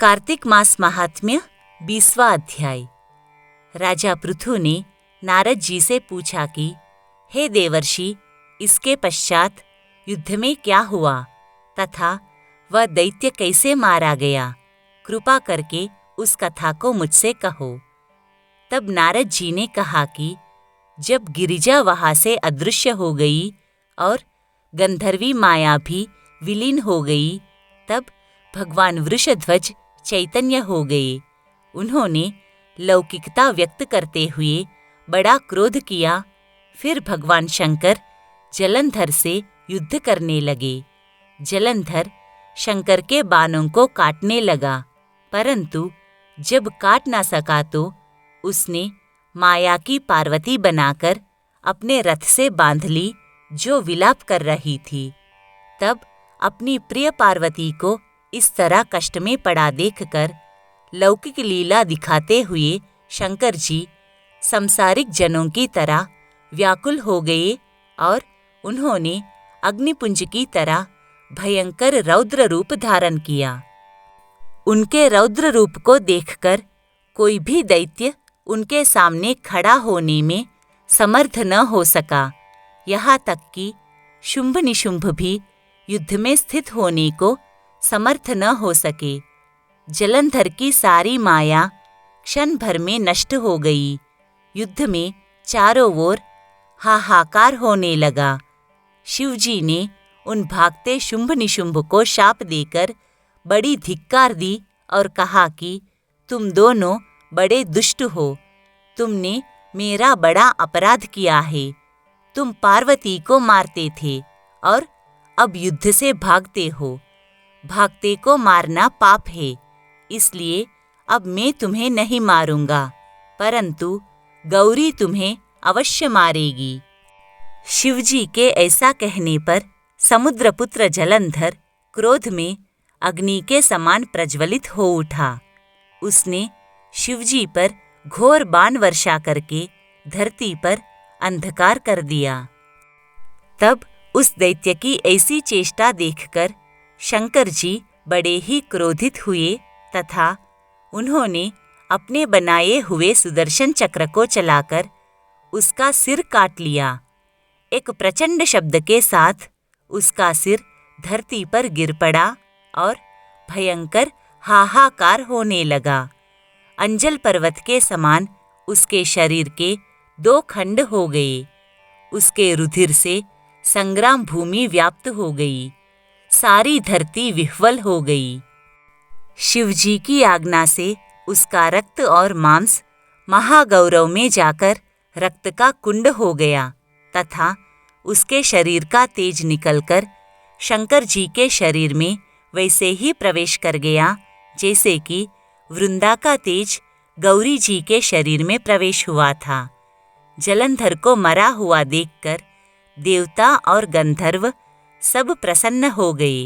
कार्तिक मास महात्म्य 20वां अध्याय। राजा पृथु ने नारद जी से पूछा कि हे देवर्षि, इसके पश्चात युद्ध में क्या हुआ तथा वह दैत्य कैसे मारा गया, कृपा करके उस कथा को मुझसे कहो। तब नारद जी ने कहा कि जब गिरिजा वहाँ से अदृश्य हो गई और गंधर्वी माया भी विलीन हो गई, तब भगवान वृषध्वज चैतन्य हो गए। उन्होंने लौकिकता व्यक्त करते हुए बड़ा क्रोध किया। फिर भगवान शंकर जलंधर से युद्ध करने लगे। जलंधर शंकर के बाणों को काटने लगा, परंतु जब काट ना सका तो उसने माया की पार्वती बनाकर अपने रथ से बांध ली, जो विलाप कर रही थी। तब अपनी प्रिय पार्वती को इस तरह कष्ट में पड़ा देखकर लौकिक लीला दिखाते हुए शंकर जी संसारिक जनों की तरह व्याकुल हो गए और उन्होंने अग्निपुंज की तरह भयंकर रौद्र रूप धारण किया। उनके रौद्र रूप को देखकर कोई भी दैत्य उनके सामने खड़ा होने में समर्थ न हो सका। यहाँ तक कि शुंभ निशुंभ भी युद्ध में स्थित होने को समर्थ न हो सके। जलंधर की सारी माया क्षण भर में नष्ट हो गई। युद्ध में चारों ओर हाहाकार होने लगा। शिवजी ने उन भागते शुंभ निशुंभ को शाप देकर बड़ी धिक्कार दी और कहा कि तुम दोनों बड़े दुष्ट हो। तुमने मेरा बड़ा अपराध किया है। तुम पार्वती को मारते थे और अब युद्ध से भागते हो। भागते को मारना पाप है, इसलिए अब मैं तुम्हें नहीं मारूंगा, परंतु गौरी तुम्हें अवश्य मारेगी। शिवजी के ऐसा कहने पर समुद्रपुत्र जलंधर क्रोध में अग्नि के समान प्रज्वलित हो उठा। उसने शिवजी पर घोर बाण वर्षा करके धरती पर अंधकार कर दिया। तब उस दैत्य की ऐसी चेष्टा देखकर शंकर जी बड़े ही क्रोधित हुए तथा उन्होंने अपने बनाए हुए सुदर्शन चक्र को चलाकर उसका सिर काट लिया। एक प्रचंड शब्द के साथ उसका सिर धरती पर गिर पड़ा और भयंकर हाहाकार होने लगा। अंजल पर्वत के समान उसके शरीर के 2 खंड हो गए। उसके रुधिर से संग्राम भूमि व्याप्त हो गई। सारी धरती विह्वल हो गई। शिवजी की आज्ञा से उसका रक्त और मांस महागौरव में जाकर रक्त का कुंड हो गया तथा उसके शरीर का तेज निकलकर शंकर जी के शरीर में वैसे ही प्रवेश कर गया जैसे कि वृंदा का तेज गौरी जी के शरीर में प्रवेश हुआ था। जलंधर को मरा हुआ देखकर देवता और गंधर्व सब प्रसन्न हो गए।